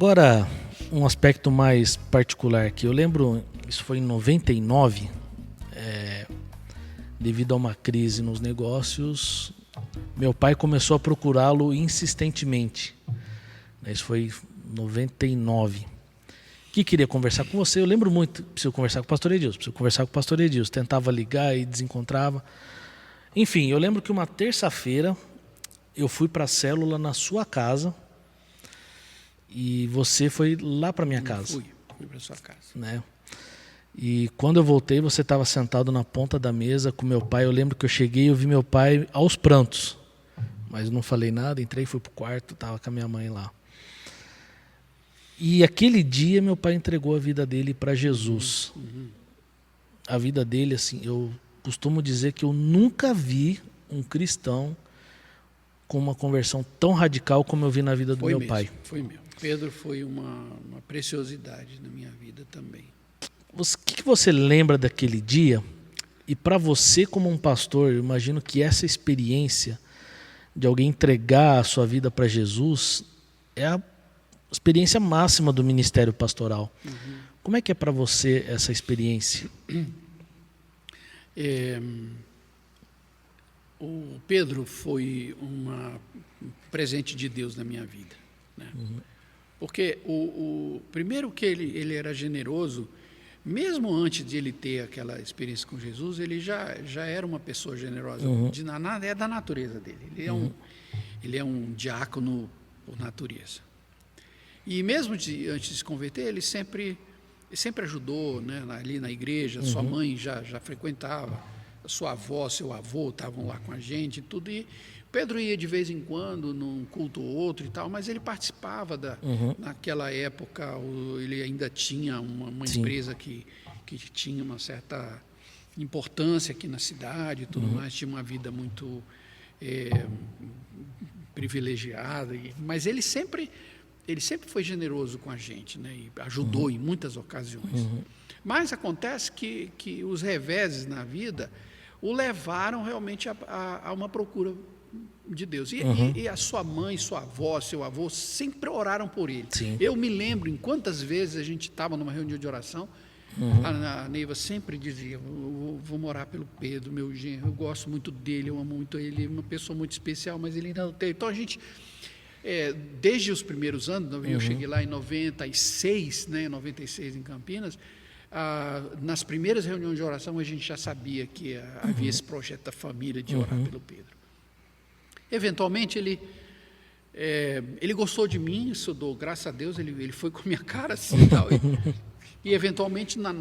Agora, um aspecto mais particular aqui. Eu lembro, isso foi em 99, devido a uma crise nos negócios, meu pai começou a procurá-lo insistentemente. Isso foi em 99. Que queria conversar com você. Eu lembro muito, preciso conversar com o pastor Edilson. Tentava ligar e desencontrava. Enfim, eu lembro que uma terça-feira eu fui para a célula na sua casa e você foi lá para minha casa. Fui para sua casa. Né? E quando eu voltei, você estava sentado na ponta da mesa com meu pai. Eu lembro que eu cheguei e eu vi meu pai aos prantos. Mas não falei nada, entrei, fui pro quarto, estava com a minha mãe lá. E aquele dia meu pai entregou a vida dele para Jesus. A vida dele, assim, eu costumo dizer que eu nunca vi um cristão com uma conversão tão radical como eu vi na vida do meu pai. Foi mesmo. Pedro foi uma preciosidade na minha vida também. O que você lembra daquele dia? E para você como um pastor, eu imagino que essa experiência de alguém entregar a sua vida para Jesus é a experiência máxima do ministério pastoral. Como é que é para você essa experiência? O Pedro foi um presente de Deus na minha vida, né? Porque primeiro que ele era generoso, mesmo antes de ele ter aquela experiência com Jesus, ele já era uma pessoa generosa. É da natureza dele. Ele é um diácono por natureza. E mesmo antes de se converter, ele sempre ajudou, né, ali na igreja. Sua mãe já frequentava, sua avó, seu avô estavam lá com a gente e tudo. E Pedro ia de vez em quando num culto ou outro e tal, mas ele participava naquela época. Ele ainda tinha uma empresa que tinha uma certa importância aqui na cidade e tudo mais, tinha uma vida muito privilegiada, mas ele sempre foi generoso com a gente, né? E ajudou em muitas ocasiões. Mas acontece que os reveses na vida o levaram realmente a uma procura de Deus. E a sua mãe, sua avó, seu avô sempre oraram por ele. Sim. Eu me lembro em quantas vezes a gente estava numa reunião de oração, a Neiva sempre dizia: vou orar pelo Pedro, meu genro, eu gosto muito dele, eu amo muito ele, é uma pessoa muito especial, mas ele ainda não tem. Então a gente, desde os primeiros anos, eu cheguei lá em 96, né, 96 em Campinas, nas primeiras reuniões de oração a gente já sabia que havia esse projeto da família de orar pelo Pedro. Eventualmente ele gostou de mim, isso eu dou graças a Deus, ele foi com a minha cara assim e tal. E eventualmente no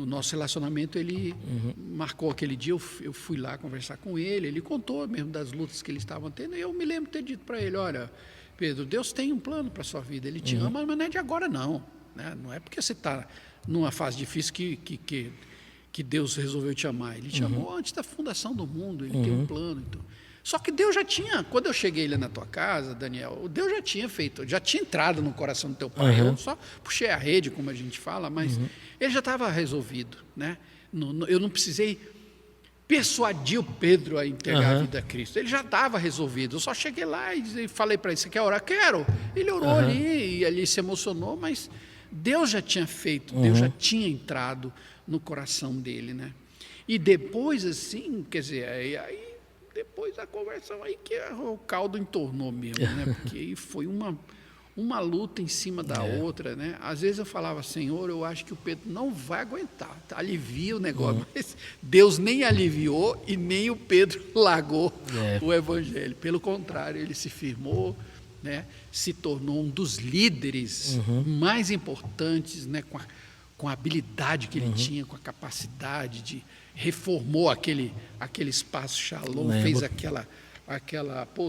nosso relacionamento ele marcou aquele dia, eu fui lá conversar com ele contou mesmo das lutas que eles estavam tendo, e eu me lembro de ter dito para ele: olha, Pedro, Deus tem um plano para a sua vida, Ele te ama, mas não é de agora não, né? Não é porque você está numa fase difícil que Deus resolveu te amar. Ele te amou antes da fundação do mundo, Ele tem um plano. Então. Só que Deus já tinha, quando eu cheguei lá na tua casa, Daniel, Deus já tinha entrado no coração do teu pai. Eu só puxei a rede, como a gente fala, mas ele já estava resolvido, né? Eu não precisei persuadir o Pedro a entregar a vida a Cristo. Ele já estava resolvido. Eu só cheguei lá e falei para ele: você quer orar? Quero. Ele orou ali e ali se emocionou, mas Deus já tinha feito, Deus já tinha entrado no coração dele, né? E depois, assim, quer dizer, aí depois da conversão, aí que o caldo entornou mesmo, né? Porque aí foi uma luta em cima da outra, né? Às vezes eu falava: Senhor, eu acho que o Pedro não vai aguentar, alivia o negócio, mas Deus nem aliviou e nem o Pedro largou o evangelho. Pelo contrário, ele se firmou, né? Se tornou um dos líderes mais importantes, né? Com a habilidade que ele tinha, com a capacidade de reformou aquele espaço Shalom, fez aquela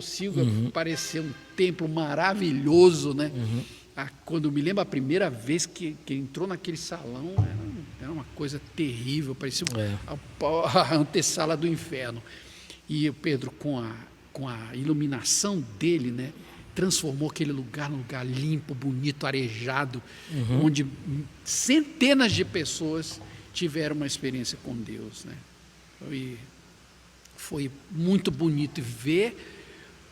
Silva parecer um templo maravilhoso, né? Quando eu me lembro a primeira vez que entrou naquele salão, era uma coisa terrível, parecia a antessala do inferno. E o Pedro, com a iluminação dele, né, transformou aquele lugar num lugar limpo, bonito, arejado, onde centenas de pessoas tiveram uma experiência com Deus, né? E foi muito bonito ver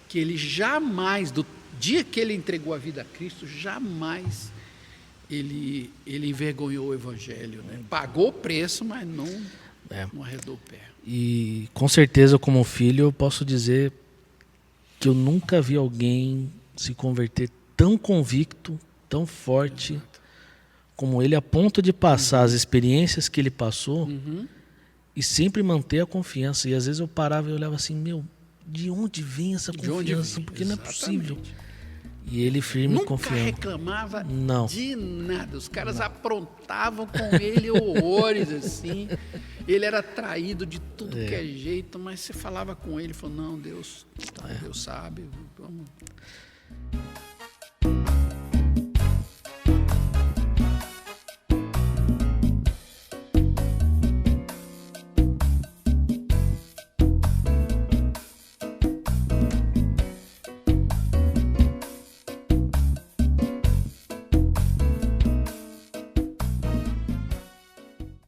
que ele jamais, do dia que ele entregou a vida a Cristo, jamais ele envergonhou o Evangelho, né? Pagou o preço, mas não arredou o pé. E com certeza, como filho, eu posso dizer que eu nunca vi alguém se converter tão convicto, tão forte, Exato. como ele, a ponto de passar as experiências que ele passou e sempre manter a confiança. E às vezes eu parava e olhava assim, meu, de onde vem essa confiança? Porque não é possível. E ele firme e confiante. Nunca reclamava Não. de nada. Os caras aprontavam com ele horrores, assim. Ele era traído de tudo que é jeito, mas você falava com ele, falou, não, Deus sabe, vamos...